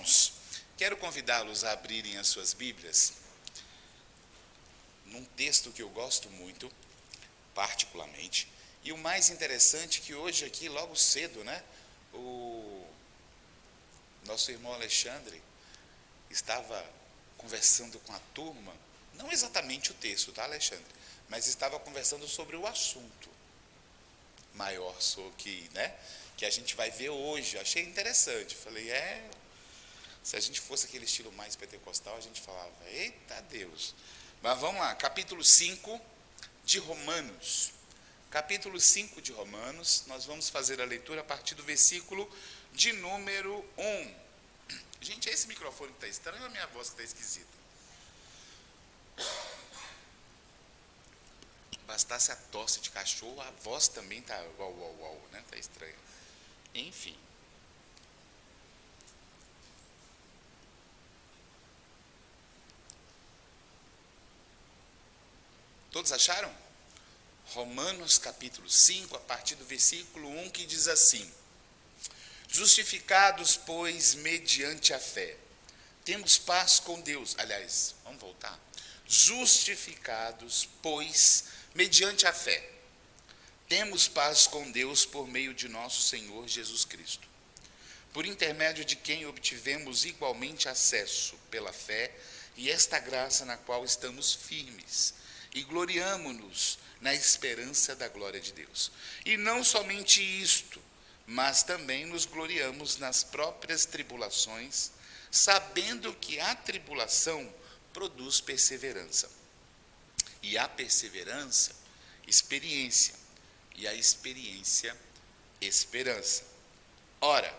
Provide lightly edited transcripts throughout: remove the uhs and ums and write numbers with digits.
Irmãos, quero convidá-los a abrirem as suas Bíblias num texto que eu gosto muito, particularmente, e o mais interessante que hoje aqui, logo cedo, o nosso irmão Alexandre estava conversando com a turma, não exatamente o texto, tá, Alexandre? Mas estava conversando sobre o assunto maior, que a gente vai ver hoje. Achei interessante. Falei, se a gente fosse aquele estilo mais pentecostal, a gente falava, eita Deus. Mas vamos lá, capítulo 5 de Romanos. Capítulo 5 de Romanos, nós vamos fazer a leitura a partir do versículo de número 1. Gente, esse microfone que está estranho ou a minha voz que está esquisita? Bastasse a tosse de cachorro, a voz também está uau, né? Está estranha. Enfim. Todos acharam? Romanos capítulo 5, a partir do versículo 1, que diz assim: justificados, pois, mediante a fé, temos paz com Deus. Aliás, vamos voltar. Justificados, pois, mediante a fé, temos paz com Deus por meio de nosso Senhor Jesus Cristo, por intermédio de quem obtivemos igualmente acesso pela fé e esta graça na qual estamos firmes e gloriamo-nos na esperança da glória de Deus. E não somente isto, mas também nos gloriamos nas próprias tribulações, sabendo que a tribulação produz perseverança. E a perseverança, experiência. E a experiência, esperança. Ora,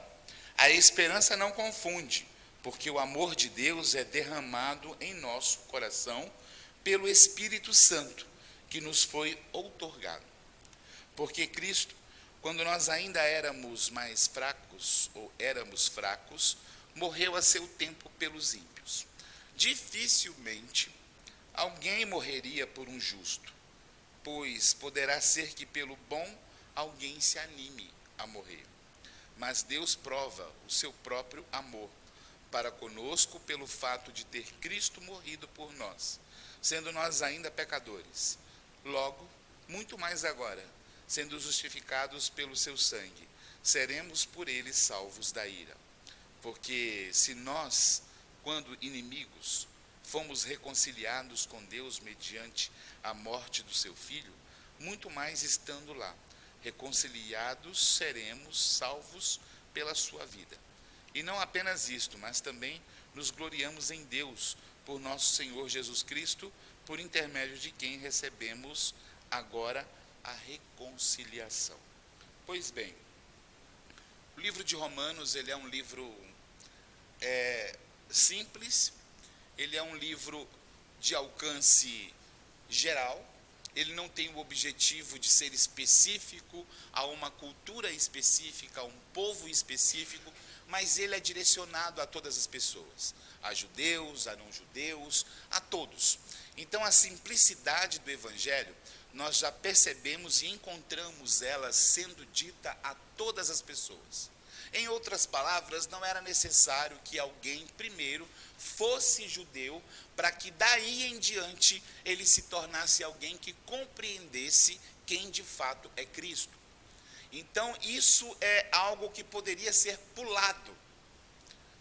a esperança não confunde, porque o amor de Deus é derramado em nosso coração pelo Espírito Santo, que nos foi outorgado. Porque Cristo, quando nós ainda éramos fracos, morreu a seu tempo pelos ímpios. Dificilmente alguém morreria por um justo, pois poderá ser que pelo bom alguém se anime a morrer. Mas Deus prova o seu próprio amor para conosco pelo fato de ter Cristo morrido por nós, sendo nós ainda pecadores. Logo, muito mais agora, sendo justificados pelo seu sangue, seremos por ele salvos da ira. Porque se nós, quando inimigos, fomos reconciliados com Deus mediante a morte do seu Filho, muito mais estando lá, reconciliados, seremos salvos pela sua vida. E não apenas isto, mas também nos gloriamos em Deus, por nosso Senhor Jesus Cristo, por intermédio de quem recebemos agora a reconciliação. Pois bem, o livro de Romanos, ele é um livro simples, ele é um livro de alcance geral, ele não tem o objetivo de ser específico a uma cultura específica, a um povo específico, mas ele é direcionado a todas as pessoas, a judeus, a não-judeus, a todos. Então, a simplicidade do Evangelho, nós já percebemos e encontramos ela sendo dita a todas as pessoas. Em outras palavras, não era necessário que alguém primeiro fosse judeu para que daí em diante ele se tornasse alguém que compreendesse quem de fato é Cristo. Então, isso é algo que poderia ser pulado.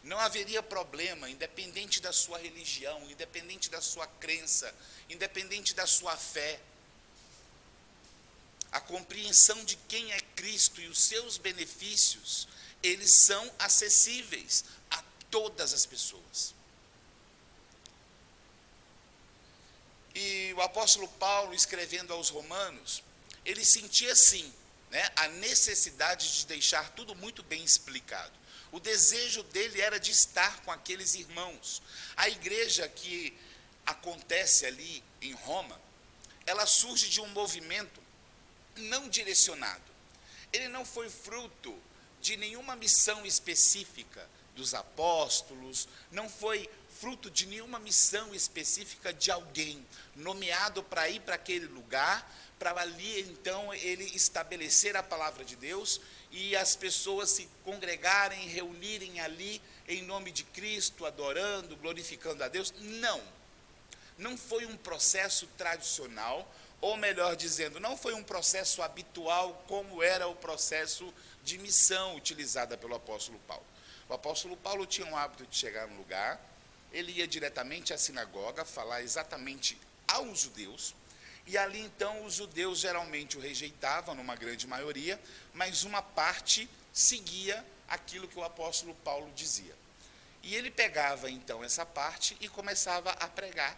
Não haveria problema, independente da sua religião, independente da sua crença, independente da sua fé. A compreensão de quem é Cristo e os seus benefícios, eles são acessíveis a todas as pessoas. E o apóstolo Paulo, escrevendo aos Romanos, ele sentia assim, a necessidade de deixar tudo muito bem explicado. O desejo dele era de estar com aqueles irmãos. A igreja que acontece ali em Roma, ela surge de um movimento não direcionado. Ele não foi fruto de nenhuma missão específica dos apóstolos, não foi fruto de nenhuma missão específica de alguém nomeado para ir para aquele lugar, para ali então ele estabelecer a palavra de Deus e as pessoas se congregarem, reunirem ali em nome de Cristo, adorando, glorificando a Deus. Não foi um processo tradicional, ou melhor dizendo, não foi um processo habitual como era o processo de missão utilizada pelo apóstolo Paulo. O apóstolo Paulo tinha um hábito de chegar no lugar, ele ia diretamente à sinagoga, falar exatamente aos judeus, e ali então os judeus geralmente o rejeitavam, numa grande maioria, mas uma parte seguia aquilo que o apóstolo Paulo dizia. E ele pegava então essa parte e começava a pregar,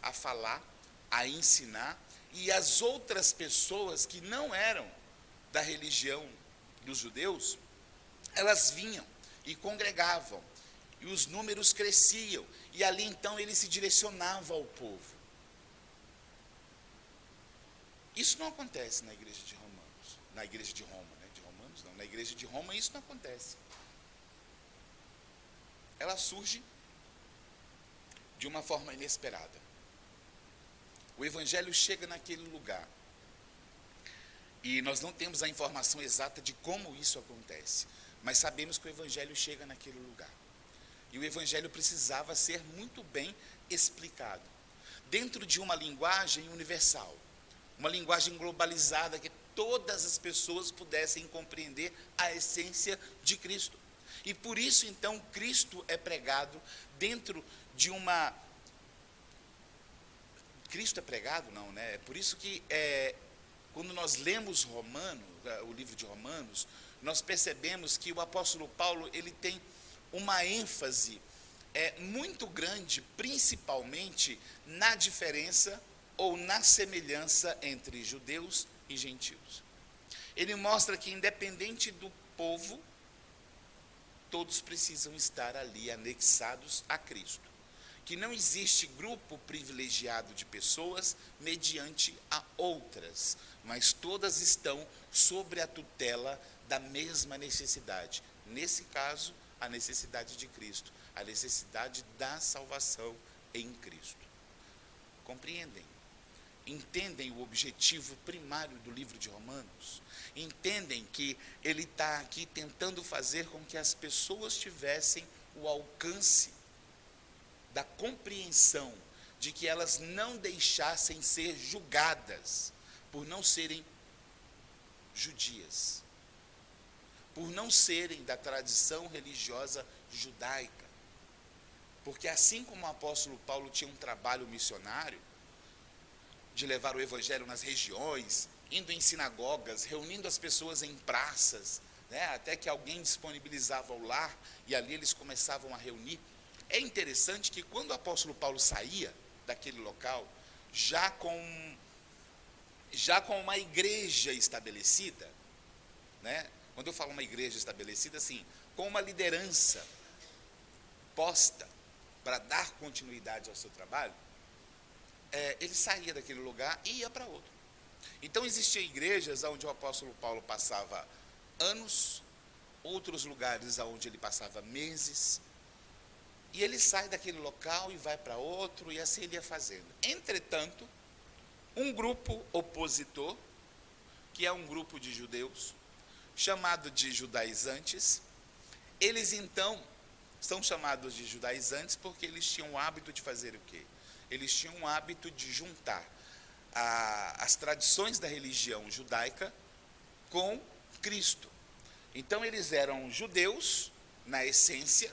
a falar, a ensinar, e as outras pessoas que não eram da religião dos judeus, elas vinham e congregavam, e os números cresciam, e ali então ele se direcionava ao povo. Isso não acontece na igreja de Romanos, na igreja de Roma, né? De Romanos não, na igreja de Roma isso não acontece. Ela surge de uma forma inesperada. O evangelho chega naquele lugar, e nós não temos a informação exata de como isso acontece, mas sabemos que o evangelho chega naquele lugar. E o evangelho precisava ser muito bem explicado, dentro de uma linguagem universal, uma linguagem globalizada, que todas as pessoas pudessem compreender a essência de Cristo. E por isso, então, Cristo é pregado dentro de uma... Cristo é pregado? Não, né? É por isso que, quando nós lemos Romanos, o livro de Romanos, nós percebemos que o apóstolo Paulo, ele tem uma ênfase muito grande, principalmente na diferença ou na semelhança entre judeus e gentios. Ele mostra que, independente do povo, todos precisam estar ali anexados a Cristo. Que não existe grupo privilegiado de pessoas mediante a outras, mas todas estão sobre a tutela da mesma necessidade. Nesse caso, a necessidade de Cristo, a necessidade da salvação em Cristo. Compreendem? Entendem o objetivo primário do livro de Romanos? Entendem que ele está aqui tentando fazer com que as pessoas tivessem o alcance da compreensão de que elas não deixassem ser julgadas por não serem judias, por não serem da tradição religiosa judaica. Porque assim como o apóstolo Paulo tinha um trabalho missionário, de levar o evangelho nas regiões, indo em sinagogas, reunindo as pessoas em praças, né, até que alguém disponibilizava o lar, e ali eles começavam a reunir. É interessante que quando o apóstolo Paulo saía daquele local, já com uma igreja estabelecida, né, quando eu falo uma igreja estabelecida, assim, com uma liderança posta para dar continuidade ao seu trabalho, ele saía daquele lugar e ia para outro. Então existiam igrejas onde o apóstolo Paulo passava anos, outros lugares onde ele passava meses, e ele sai daquele local e vai para outro, e assim ele ia fazendo. Entretanto, um grupo opositor, que é um grupo de judeus, chamado de judaizantes, eles então são chamados de judaizantes porque eles tinham o hábito de fazer o quê? Eles tinham o hábito de juntar as tradições da religião judaica com Cristo. Então eles eram judeus na essência,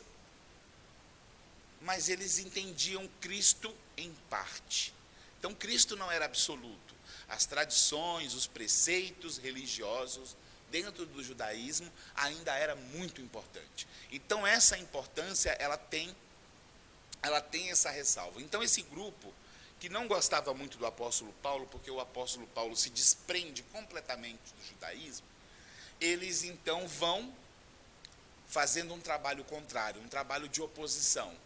mas eles entendiam Cristo em parte. Então Cristo não era absoluto. As tradições, os preceitos religiosos dentro do judaísmo ainda era muito importante. Então essa importância, ela tem essa ressalva. Então esse grupo, que não gostava muito do apóstolo Paulo, porque o apóstolo Paulo se desprende completamente do judaísmo, eles então vão fazendo um trabalho contrário, um trabalho de oposição,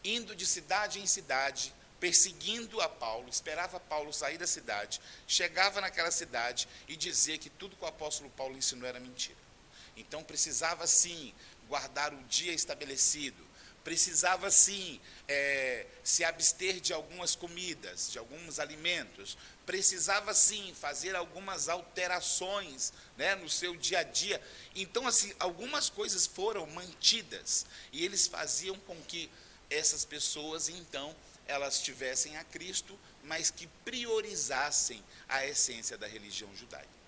indo de cidade em cidade, perseguindo a Paulo, esperava Paulo sair da cidade, chegava naquela cidade e dizia que tudo que o apóstolo Paulo ensinou era mentira. Então precisava sim guardar o dia estabelecido, precisava sim se abster de algumas comidas, de alguns alimentos, precisava sim fazer algumas alterações, né, no seu dia a dia. Então, assim, algumas coisas foram mantidas, e eles faziam com que essas pessoas, então, elas tivessem a Cristo, mas que priorizassem a essência da religião judaica.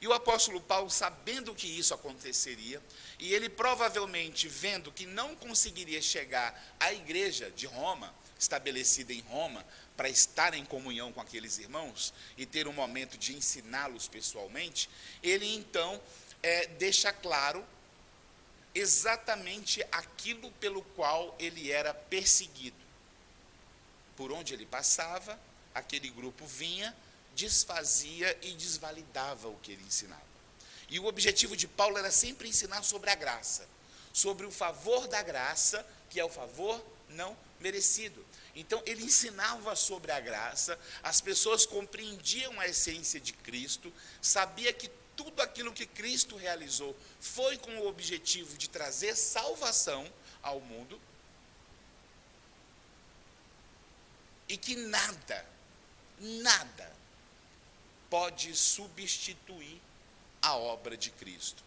E o apóstolo Paulo, sabendo que isso aconteceria, e ele provavelmente vendo que não conseguiria chegar à igreja de Roma, estabelecida em Roma, para estar em comunhão com aqueles irmãos e ter um momento de ensiná-los pessoalmente, ele então deixa claro exatamente aquilo pelo qual ele era perseguido. Por onde ele passava, aquele grupo vinha, desfazia e desvalidava o que ele ensinava. E o objetivo de Paulo era sempre ensinar sobre a graça, sobre o favor da graça, que é o favor não merecido. Então, ele ensinava sobre a graça, as pessoas compreendiam a essência de Cristo, sabia que tudo aquilo que Cristo realizou foi com o objetivo de trazer salvação ao mundo, e que nada pode substituir a obra de Cristo.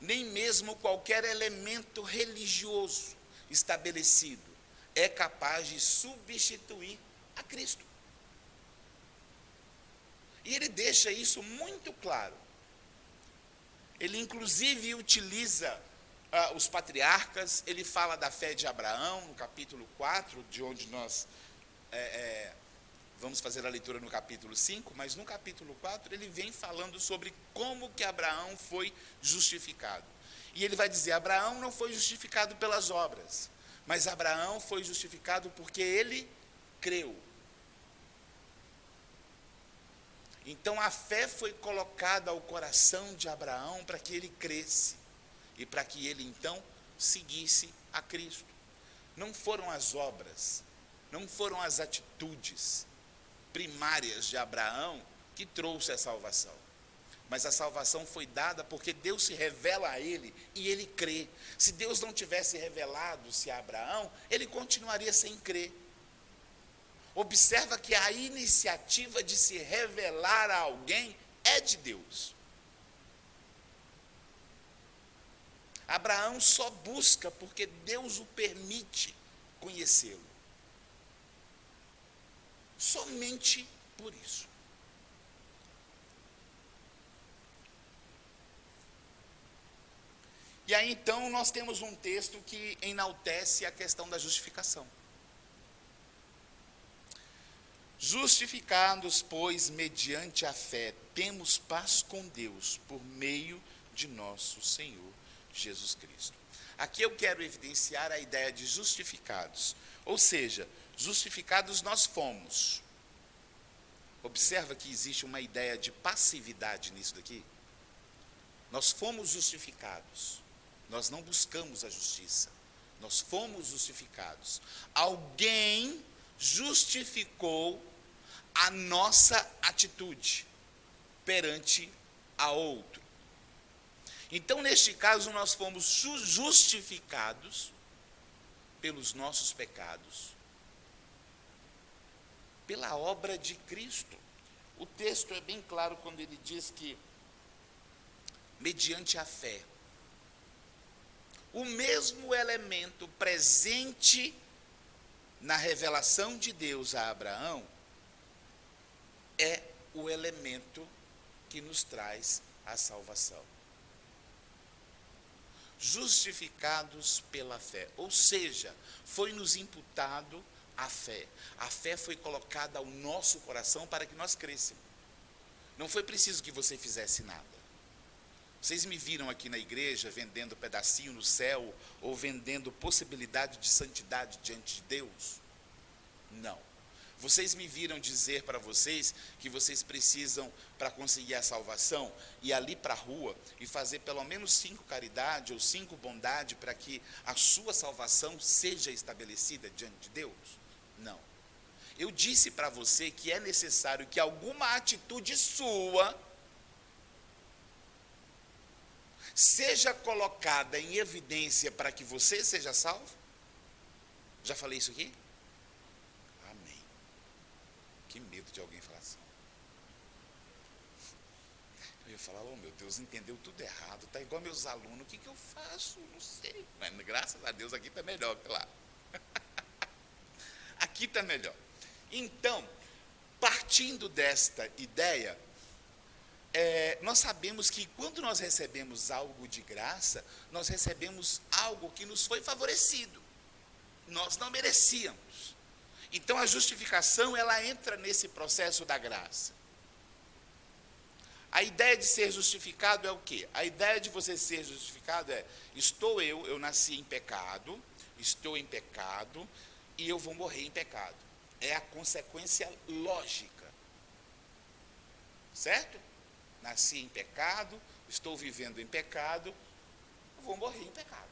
Nem mesmo qualquer elemento religioso estabelecido é capaz de substituir a Cristo. E ele deixa isso muito claro. Ele inclusive utiliza os patriarcas, ele fala da fé de Abraão, no capítulo 4, de onde nós vamos fazer a leitura no capítulo 5, mas no capítulo 4 ele vem falando sobre como que Abraão foi justificado. E ele vai dizer, Abraão não foi justificado pelas obras, mas Abraão foi justificado porque ele creu. Então a fé foi colocada ao coração de Abraão para que ele cresce, e para que ele então seguisse a Cristo. Não foram as obras, não foram as atitudes primárias de Abraão que trouxe a salvação, mas a salvação foi dada porque Deus se revela a ele e ele crê. Se Deus não tivesse revelado-se a Abraão, ele continuaria sem crer. Observa que a iniciativa de se revelar a alguém é de Deus. Abraão só busca porque Deus o permite conhecê-lo. Somente por isso. E aí então nós temos um texto que enaltece a questão da justificação. Justificados, pois, mediante a fé, temos paz com Deus, por meio de nosso Senhor Jesus Cristo. Aqui eu quero evidenciar a ideia de justificados, ou seja, justificados nós fomos. Observa que existe uma ideia de passividade nisso daqui. Nós fomos justificados, nós não buscamos a justiça, nós fomos justificados. Alguém justificou a nossa atitude perante a outro. Então, neste caso, nós fomos justificados pelos nossos pecados, pela obra de Cristo. O texto é bem claro quando ele diz que, mediante a fé, o mesmo elemento presente na revelação de Deus a Abraão é o elemento que nos traz a salvação. Justificados pela fé, ou seja, foi-nos imputado a fé. A fé foi colocada ao nosso coração para que nós crescêssemos. Não foi preciso que você fizesse nada. Vocês me viram aqui na igreja vendendo pedacinho no céu ou vendendo possibilidade de santidade diante de Deus? Não. Vocês me viram dizer para vocês que vocês precisam, para conseguir a salvação, ir ali para a rua e fazer pelo menos 5 caridade ou 5 bondade para que a sua salvação seja estabelecida diante de Deus? Não. Eu disse para você que é necessário que alguma atitude sua seja colocada em evidência para que você seja salvo? Já falei isso aqui? Amém. Que medo de alguém falar assim. Eu ia falar, oh meu Deus, entendeu tudo errado, está igual meus alunos, o que eu faço? Não sei. Mas graças a Deus aqui está melhor que lá. Aqui está melhor. Então, partindo desta ideia, nós sabemos que quando nós recebemos algo de graça, nós recebemos algo que nos foi favorecido. Nós não merecíamos. Então a justificação, ela entra nesse processo da graça. A ideia de ser justificado é o quê? A ideia de você ser justificado é, eu nasci em pecado, estou em pecado, e eu vou morrer em pecado. É a consequência lógica. Certo? Nasci em pecado, estou vivendo em pecado, eu vou morrer em pecado.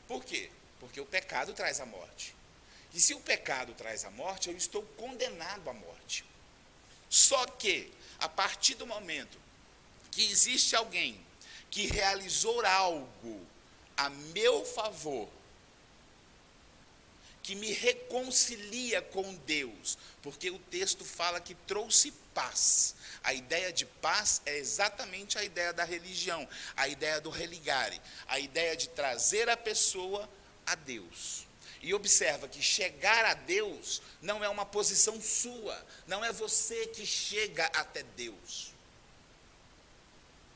Por quê? Porque o pecado traz a morte. E se o pecado traz a morte, eu estou condenado à morte. Só que, a partir do momento que existe alguém que realizou algo a meu favor, que me reconcilia com Deus, porque o texto fala que trouxe paz. A ideia de paz é exatamente a ideia da religião, a ideia do religare, a ideia de trazer a pessoa a Deus. E observa que chegar a Deus não é uma posição sua, não é você que chega até Deus.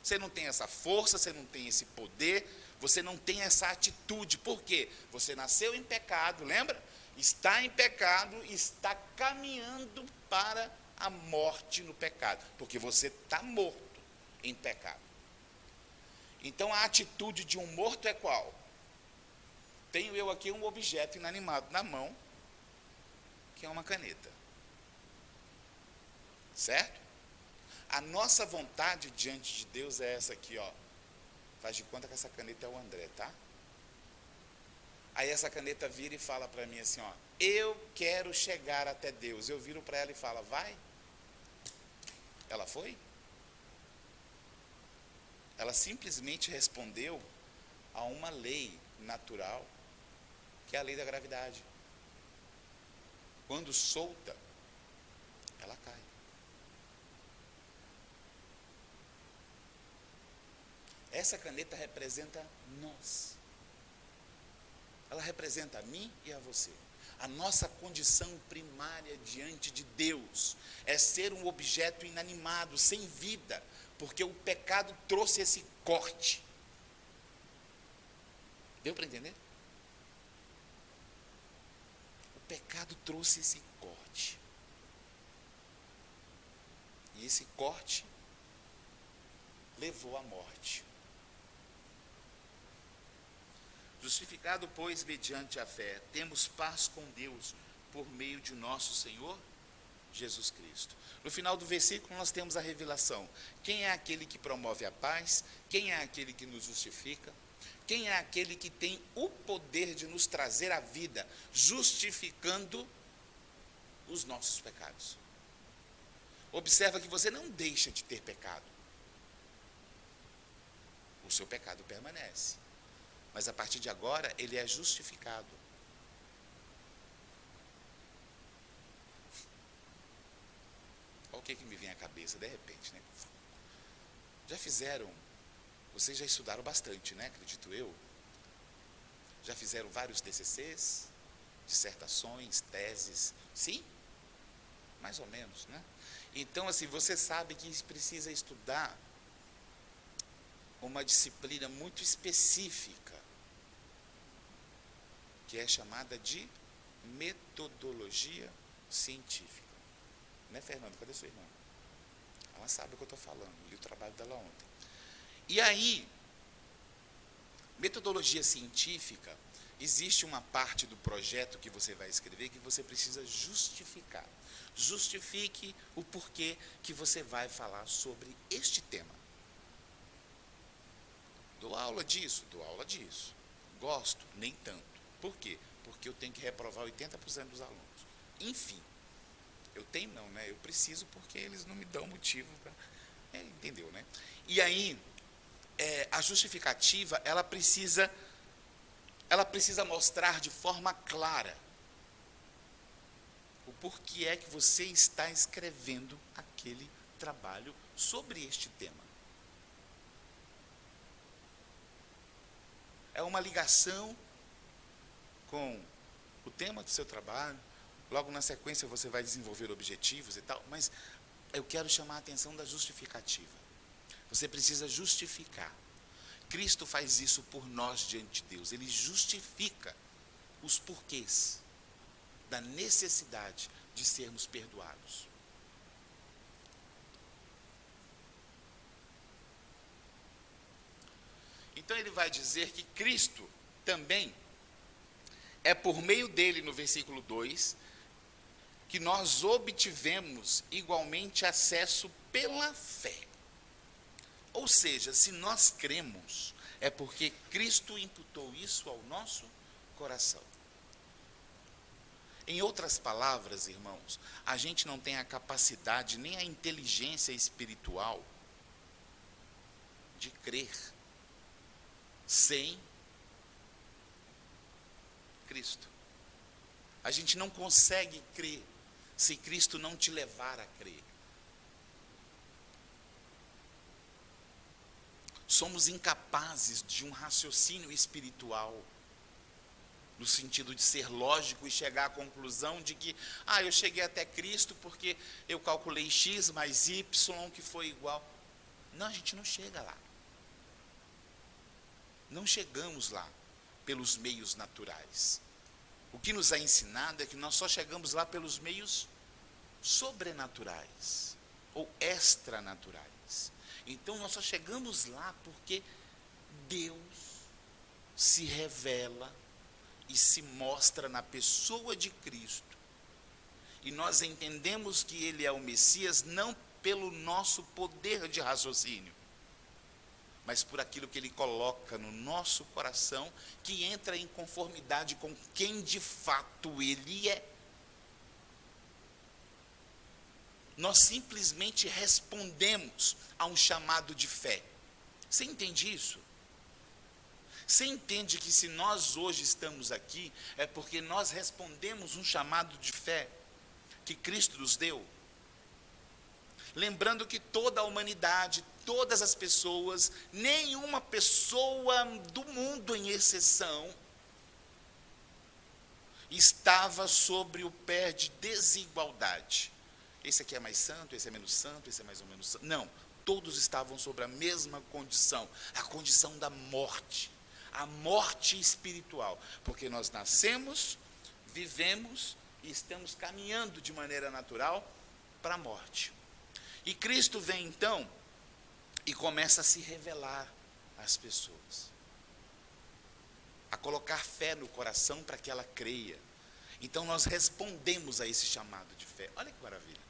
Você não tem essa força, você não tem esse poder, você não tem essa atitude. Por quê? Você nasceu em pecado, lembra? Está em pecado, está caminhando para a morte no pecado, porque você está morto em pecado. Então a atitude de um morto é qual? Tenho eu aqui um objeto inanimado na mão, que é uma caneta. Certo? A nossa vontade diante de Deus é essa aqui, ó. Faz de conta que essa caneta é o André, tá? Aí essa caneta vira e fala para mim assim, ó, eu quero chegar até Deus. Eu viro para ela e falo, vai? Ela foi? Ela simplesmente respondeu a uma lei natural, que é a lei da gravidade. Quando solta, ela cai. Essa caneta representa nós. Ela representa a mim e a você. A nossa condição primária diante de Deus é ser um objeto inanimado, sem vida, porque o pecado trouxe esse corte. Deu para entender? O pecado trouxe esse corte. E esse corte levou à morte. Justificado, pois, mediante a fé, temos paz com Deus por meio de nosso Senhor Jesus Cristo. No final do versículo nós temos a revelação. Quem é aquele que promove a paz? Quem é aquele que nos justifica? Quem é aquele que tem o poder de nos trazer a vida, justificando os nossos pecados? Observa que você não deixa de ter pecado. O seu pecado permanece. Mas a partir de agora, ele é justificado. Olha o que me vem à cabeça de repente, né? Vocês já estudaram bastante, né? Acredito eu. Já fizeram vários TCCs, dissertações, teses, sim? Mais ou menos, né? Então, assim, você sabe que precisa estudar uma disciplina muito específica, que é chamada de metodologia científica. Né, Fernando? Cadê sua irmã? Ela sabe o que eu estou falando, li o trabalho dela ontem. E aí, metodologia científica, existe uma parte do projeto que você vai escrever que você precisa justificar. Justifique o porquê que você vai falar sobre este tema. Dou aula disso? Dou aula disso. Gosto? Nem tanto. Por quê? Porque eu tenho que reprovar 80% dos alunos. Enfim, eu tenho não, né? Eu preciso porque eles não me dão motivo para... entendeu, né? E aí, a justificativa, ela precisa mostrar de forma clara o porquê é que você está escrevendo aquele trabalho sobre este tema. É uma ligação com o tema do seu trabalho, logo na sequência você vai desenvolver objetivos e tal, mas eu quero chamar a atenção da justificativa. Você precisa justificar. Cristo faz isso por nós diante de Deus. Ele justifica os porquês da necessidade de sermos perdoados. Então ele vai dizer que Cristo também é por meio dele, no versículo 2, que nós obtivemos igualmente acesso pela fé. Ou seja, se nós cremos, é porque Cristo imputou isso ao nosso coração. Em outras palavras, irmãos, a gente não tem a capacidade, nem a inteligência espiritual de crer sem Cristo. A gente não consegue crer se Cristo não te levar a crer. Somos incapazes de um raciocínio espiritual, no sentido de ser lógico e chegar à conclusão de que, eu cheguei até Cristo porque eu calculei X mais Y, que foi igual. Não, a gente não chega lá. Não chegamos lá pelos meios naturais. O que nos é ensinado é que nós só chegamos lá pelos meios sobrenaturais ou extranaturais. Então nós só chegamos lá porque Deus se revela e se mostra na pessoa de Cristo. E nós entendemos que Ele é o Messias não pelo nosso poder de raciocínio, mas por aquilo que Ele coloca no nosso coração, que entra em conformidade com quem de fato Ele é. Nós simplesmente respondemos a um chamado de fé. Você entende isso? Você entende que se nós hoje estamos aqui, é porque nós respondemos um chamado de fé que Cristo nos deu? Lembrando que toda a humanidade, todas as pessoas, nenhuma pessoa do mundo em exceção, estava sobre o pé de desigualdade. Esse aqui é mais santo, esse é menos santo, esse é mais ou menos santo. Não, todos estavam sobre a mesma condição, a condição da morte, a morte espiritual, porque nós nascemos, vivemos e estamos caminhando de maneira natural para a morte. E Cristo vem então e começa a se revelar às pessoas, a colocar fé no coração para que ela creia. Então nós respondemos a esse chamado de fé. Olha que maravilha.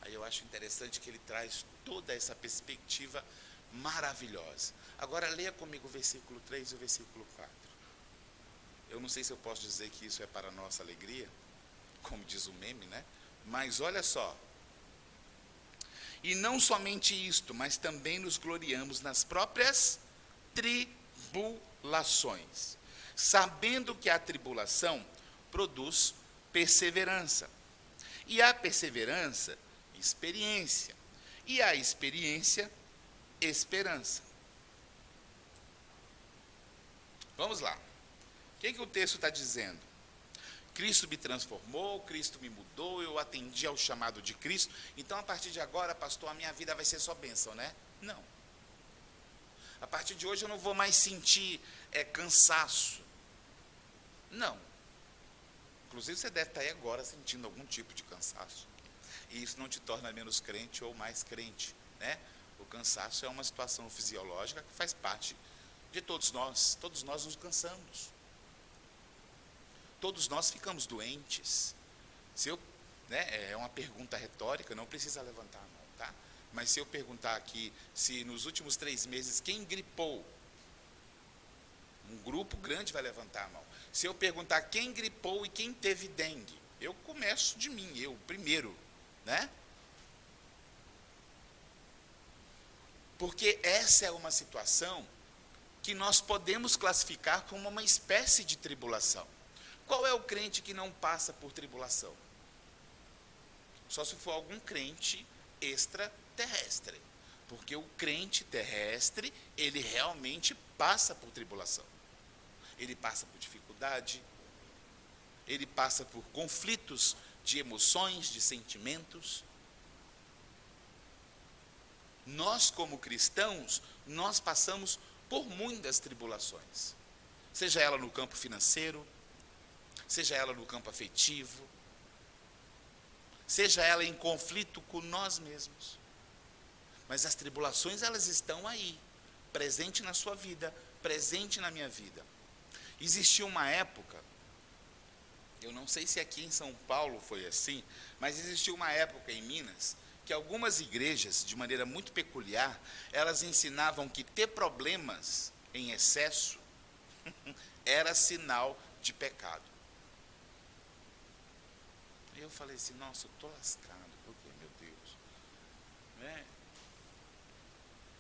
Aí eu acho interessante que ele traz toda essa perspectiva maravilhosa. Agora leia comigo o versículo 3 e o versículo 4. Eu não sei se eu posso dizer que isso é para a nossa alegria, como diz o meme, né? Mas olha só. E não somente isto, mas também nos gloriamos nas próprias tribulações, sabendo que a tribulação produz perseverança. E a perseverança, experiência. E a experiência, esperança. Vamos lá. O que o texto está dizendo? Cristo me transformou, Cristo me mudou, eu atendi ao chamado de Cristo. Então, a partir de agora, pastor, a minha vida vai ser só bênção, né? Não. A partir de hoje eu não vou mais sentir cansaço. Não. Inclusive, você deve estar aí agora sentindo algum tipo de cansaço. E isso não te torna menos crente ou mais crente, né? O cansaço é uma situação fisiológica que faz parte de todos nós. Todos nós nos cansamos. Todos nós ficamos doentes. É uma pergunta retórica, não precisa levantar a mão, tá? Mas se eu perguntar aqui, se nos últimos 3 meses, quem gripou? Um grupo grande vai levantar a mão. Se eu perguntar quem gripou e quem teve dengue, eu começo de mim, eu primeiro, né? Porque essa é uma situação que nós podemos classificar como uma espécie de tribulação. Qual é o crente que não passa por tribulação? Só se for algum crente extraterrestre. Porque o crente terrestre, ele realmente passa por tribulação. Ele passa por dificuldade, ele passa por conflitos de emoções, de sentimentos. Nós, como cristãos, nós passamos por muitas tribulações. Seja ela no campo financeiro, seja ela no campo afetivo, seja ela em conflito com nós mesmos. Mas as tribulações, elas estão aí, presente na sua vida, presente na minha vida. Existia uma época, eu não sei se aqui em São Paulo foi assim, mas existiu uma época em Minas, que algumas igrejas, de maneira muito peculiar, elas ensinavam que ter problemas em excesso era sinal de pecado. E eu falei assim, nossa, eu estou lascado, porque, meu Deus, né?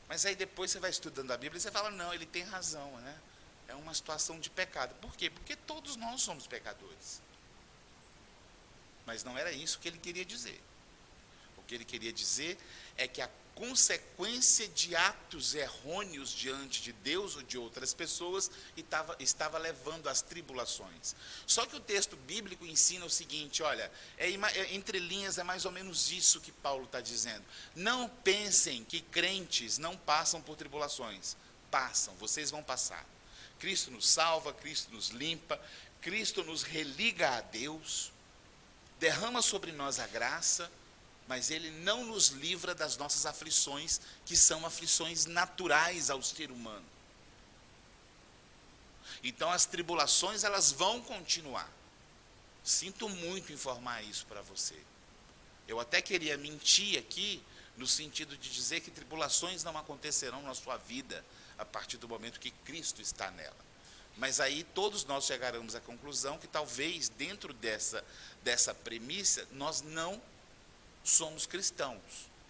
Mas aí depois você vai estudando a Bíblia e você fala, não, ele tem razão, né? É uma situação de pecado. Por quê? Porque todos nós somos pecadores. Mas não era isso que ele queria dizer. O que ele queria dizer é que a consequência de atos errôneos diante de Deus ou de outras pessoas estava levando às tribulações. Só que o texto bíblico ensina o seguinte, olha, entre linhas é mais ou menos isso que Paulo está dizendo. Não pensem que crentes não passam por tribulações. Passam, vocês vão passar. Cristo nos salva, Cristo nos limpa, Cristo nos religa a Deus, derrama sobre nós a graça, mas Ele não nos livra das nossas aflições, que são aflições naturais ao ser humano. Então as tribulações, elas vão continuar. Sinto muito informar isso para você. Eu até queria mentir aqui, no sentido de dizer que tribulações não acontecerão na sua vida, a partir do momento que Cristo está nela. Mas aí todos nós chegaremos à conclusão que talvez dentro dessa premissa, nós não somos cristãos.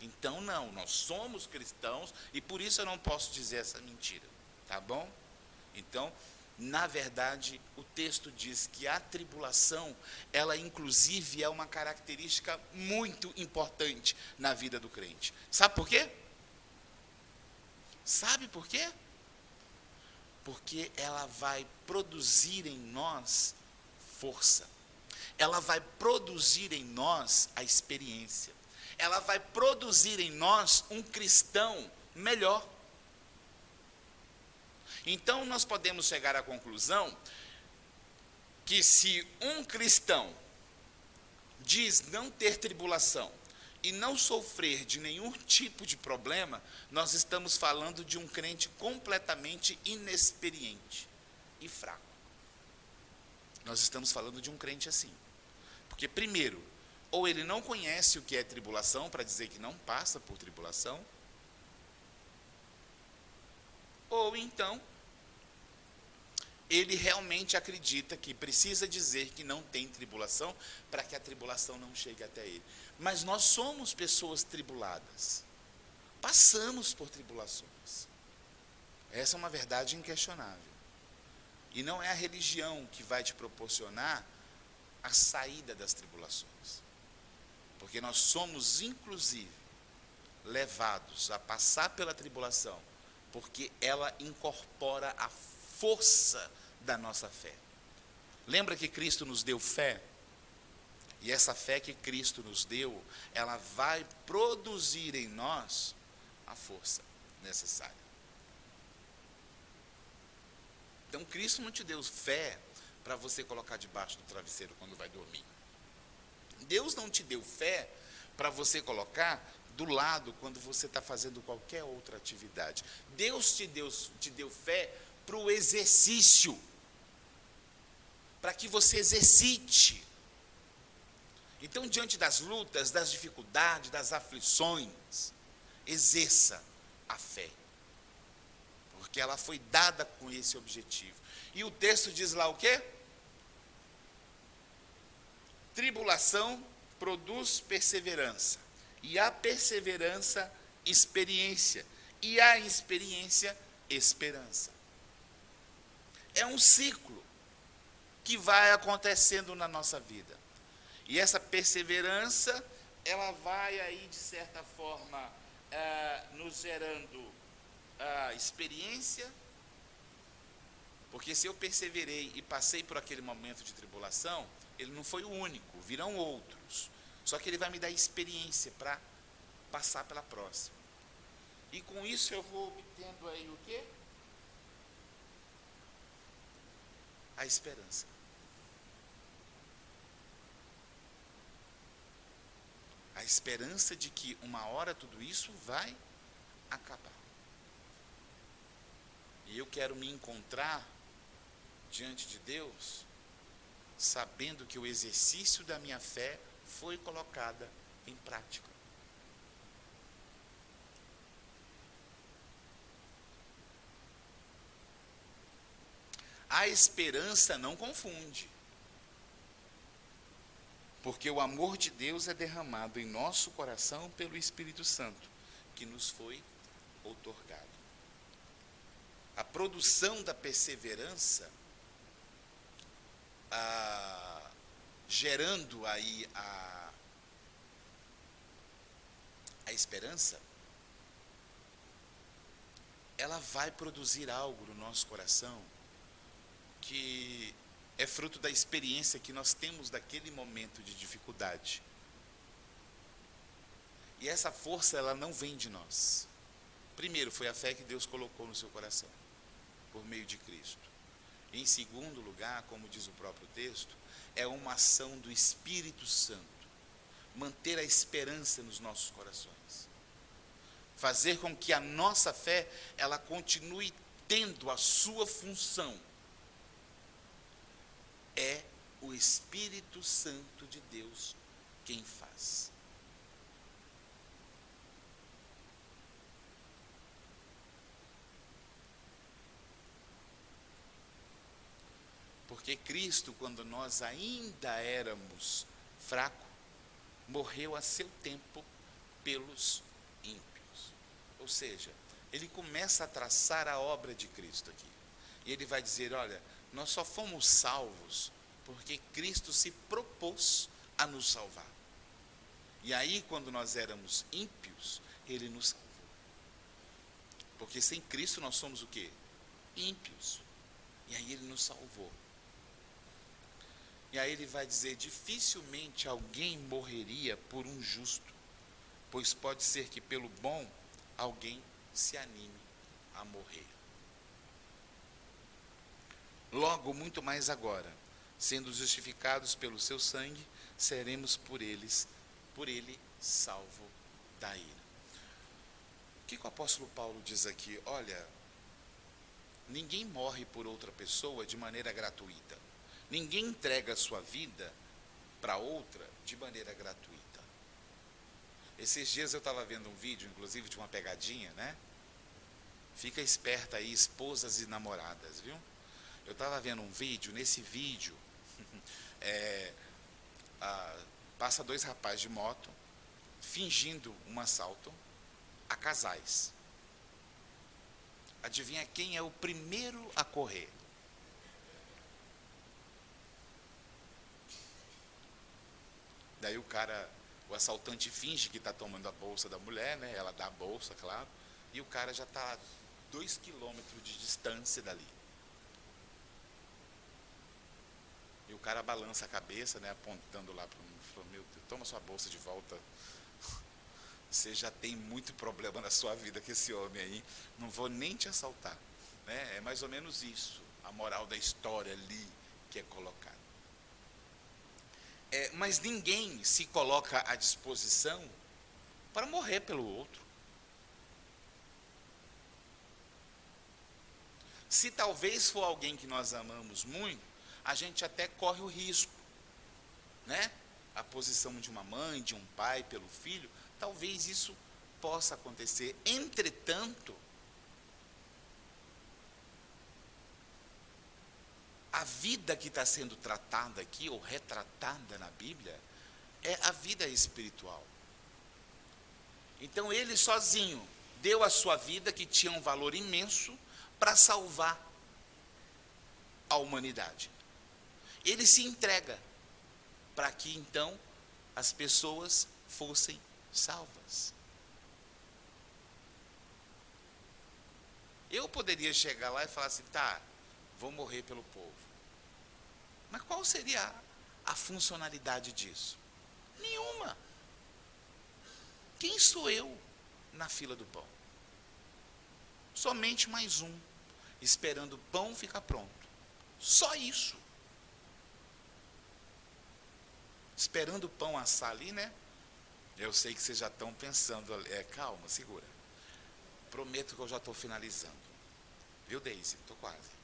Então não, nós somos cristãos e por isso eu não posso dizer essa mentira, tá bom? Então, na verdade, o texto diz que a tribulação, ela inclusive é uma característica muito importante na vida do crente. Sabe por quê? Sabe por quê? Porque ela vai produzir em nós força. Ela vai produzir em nós a experiência. Ela vai produzir em nós um cristão melhor. Então, nós podemos chegar à conclusão que se um cristão diz não ter tribulação e não sofrer de nenhum tipo de problema, nós estamos falando de um crente completamente inexperiente e fraco. Nós estamos falando de um crente assim. Porque, primeiro, ou ele não conhece o que é tribulação, para dizer que não passa por tribulação, ou então, ele realmente acredita que precisa dizer que não tem tribulação, para que a tribulação não chegue até ele. Mas nós somos pessoas tribuladas. Passamos por tribulações. Essa é uma verdade inquestionável. E não é a religião que vai te proporcionar a saída das tribulações. Porque nós somos, inclusive, levados a passar pela tribulação, porque ela incorpora a força da nossa fé. Lembra que Cristo nos deu fé? E essa fé que Cristo nos deu, ela vai produzir em nós a força necessária. Então, Cristo não te deu fé para você colocar debaixo do travesseiro quando vai dormir. Deus não te deu fé para você colocar do lado quando você está fazendo qualquer outra atividade. Deus te deu fé para o exercício, para que você exercite. Então, diante das lutas, das dificuldades, das aflições, exerça a fé. porque ela foi dada com esse objetivo. E o texto diz lá o quê? Tribulação produz perseverança, e a perseverança, experiência, e a experiência, esperança. É um ciclo que vai acontecendo na nossa vida. E essa perseverança, ela vai aí, de certa forma, nos gerando experiência, porque se eu perseverei e passei por aquele momento de tribulação, ele não foi o único, virão outros. Só que ele vai me dar experiência para passar pela próxima. E com isso eu vou obtendo aí o quê? A esperança. A esperança de que uma hora tudo isso vai acabar. E eu quero me encontrar diante de Deus, sabendo que o exercício da minha fé foi colocada em prática. A esperança não confunde, porque o amor de Deus é derramado em nosso coração pelo Espírito Santo, que nos foi outorgado. A produção da perseverança, gerando aí a esperança, ela vai produzir algo no nosso coração que é fruto da experiência que nós temos daquele momento de dificuldade. E essa força, ela não vem de nós. Primeiro, foi a fé que Deus colocou no seu coração, por meio de Cristo. Em segundo lugar, como diz o próprio texto, é uma ação do Espírito Santo. Manter a esperança nos nossos corações. Fazer com que a nossa fé, ela continue tendo a sua função. É o Espírito Santo de Deus quem faz. Porque Cristo, quando nós ainda éramos fracos, morreu a seu tempo pelos ímpios. Ou seja, ele começa a traçar a obra de Cristo aqui. E ele vai dizer, olha, nós só fomos salvos porque Cristo se propôs a nos salvar. E aí, quando nós éramos ímpios, ele nos salvou. Porque sem Cristo nós somos o quê? Ímpios. E aí ele nos salvou. E aí ele vai dizer, dificilmente alguém morreria por um justo, pois pode ser que pelo bom alguém se anime a morrer. Logo, muito mais agora, sendo justificados pelo seu sangue, seremos por ele salvo da ira. O que o apóstolo Paulo diz aqui? Olha, ninguém morre por outra pessoa de maneira gratuita. Ninguém entrega a sua vida para outra de maneira gratuita. Esses dias eu estava vendo um vídeo, inclusive de uma pegadinha, né? Fica esperta aí, esposas e namoradas, viu? Eu estava vendo um vídeo, nesse vídeo, passa dois rapazes de moto, fingindo um assalto a casais. Adivinha quem é o primeiro a correr? Daí o assaltante finge que está tomando a bolsa da mulher, né? Ela dá a bolsa, claro, e o cara já está a 2 quilômetros de distância dali. E o cara balança a cabeça, né, apontando lá para mim, falou, meu Deus, toma sua bolsa de volta. Você já tem muito problema na sua vida com esse homem aí, não vou nem te assaltar. Né? É mais ou menos isso, a moral da história ali que é colocada. Mas ninguém se coloca à disposição para morrer pelo outro. Se talvez for alguém que nós amamos muito, a gente até corre o risco, né? A posição de uma mãe, de um pai pelo filho, talvez isso possa acontecer. Entretanto, a vida que está sendo tratada aqui, ou retratada na Bíblia, é a vida espiritual. Então ele sozinho deu a sua vida, que tinha um valor imenso, para salvar a humanidade. Ele se entrega para que então as pessoas fossem salvas. Eu poderia chegar lá e falar assim, tá, vou morrer pelo povo. Mas qual seria a funcionalidade disso? Nenhuma. Quem sou eu na fila do pão? Somente mais um, esperando o pão ficar pronto. Só isso. Esperando o pão assar ali, né? Eu sei que vocês já estão pensando, calma, segura. Prometo que eu já estou finalizando. Viu, Deise? Estou quase.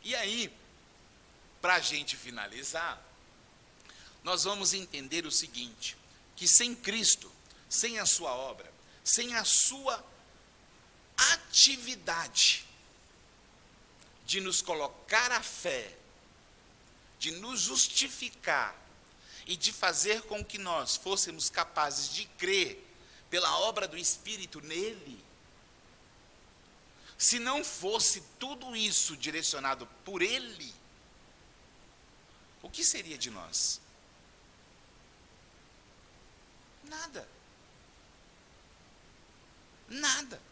E aí, para a gente finalizar, nós vamos entender o seguinte, que sem Cristo, sem a sua obra, sem a sua atividade de nos colocar a fé, de nos justificar e de fazer com que nós fôssemos capazes de crer pela obra do Espírito nele, se não fosse tudo isso direcionado por ele, o que seria de nós? Nada. Nada.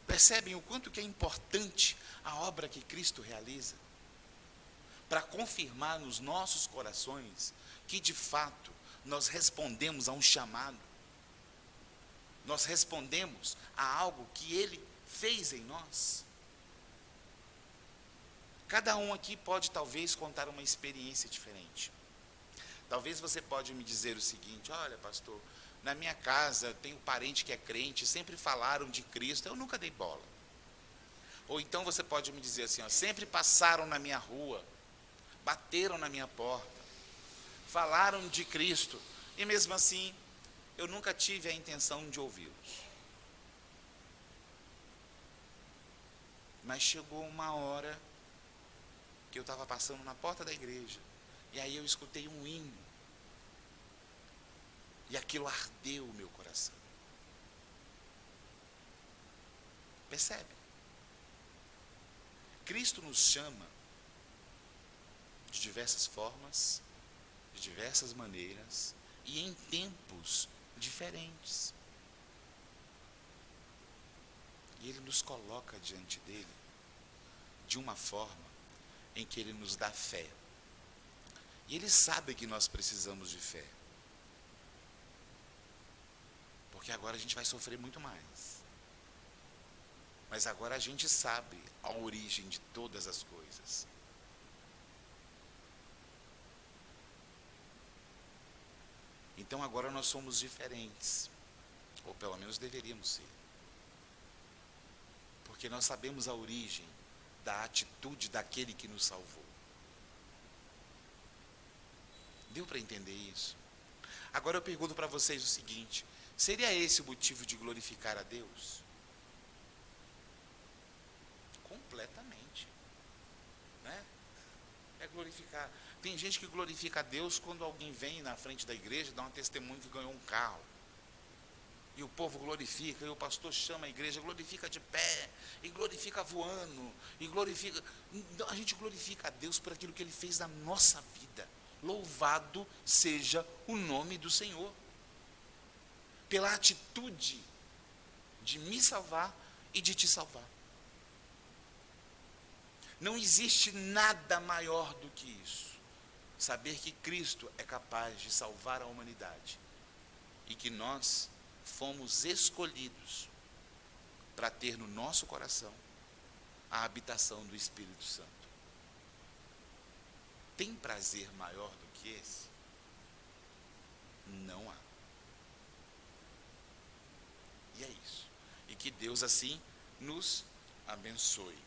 Percebem o quanto que é importante a obra que Cristo realiza? Para confirmar nos nossos corações que de fato nós respondemos a um chamado. Nós respondemos a algo que Ele fez em nós. Cada um aqui pode talvez contar uma experiência diferente. Talvez você pode me dizer o seguinte, olha pastor, na minha casa tenho parente que é crente, sempre falaram de Cristo, eu nunca dei bola. Ou então você pode me dizer assim, sempre passaram na minha rua, bateram na minha porta, falaram de Cristo, e mesmo assim, eu nunca tive a intenção de ouvi-los. Mas chegou uma hora que eu estava passando na porta da igreja, e aí eu escutei um hino, e aquilo ardeu o meu coração. Percebe? Cristo nos chama de diversas formas, de diversas maneiras, e em tempos diferentes. E Ele nos coloca diante dele de uma forma em que Ele nos dá fé. E Ele sabe que nós precisamos de fé. Porque agora a gente vai sofrer muito mais. Mas agora a gente sabe a origem de todas as coisas. Então agora nós somos diferentes. Ou pelo menos deveríamos ser. Porque nós sabemos a origem da atitude daquele que nos salvou. Deu para entender isso? Agora eu pergunto para vocês o seguinte, seria esse o motivo de glorificar a Deus? Completamente. Né? É glorificar. Tem gente que glorifica a Deus quando alguém vem na frente da igreja, dá um testemunho que ganhou um carro. E o povo glorifica, e o pastor chama a igreja, glorifica de pé, e glorifica voando, e glorifica. A gente glorifica a Deus por aquilo que Ele fez na nossa vida. Louvado seja o nome do Senhor. Pela atitude de me salvar e de te salvar. Não existe nada maior do que isso. Saber que Cristo é capaz de salvar a humanidade. E que nós fomos escolhidos para ter no nosso coração a habitação do Espírito Santo. Tem prazer maior do que esse? Não há. E é isso. E que Deus assim nos abençoe.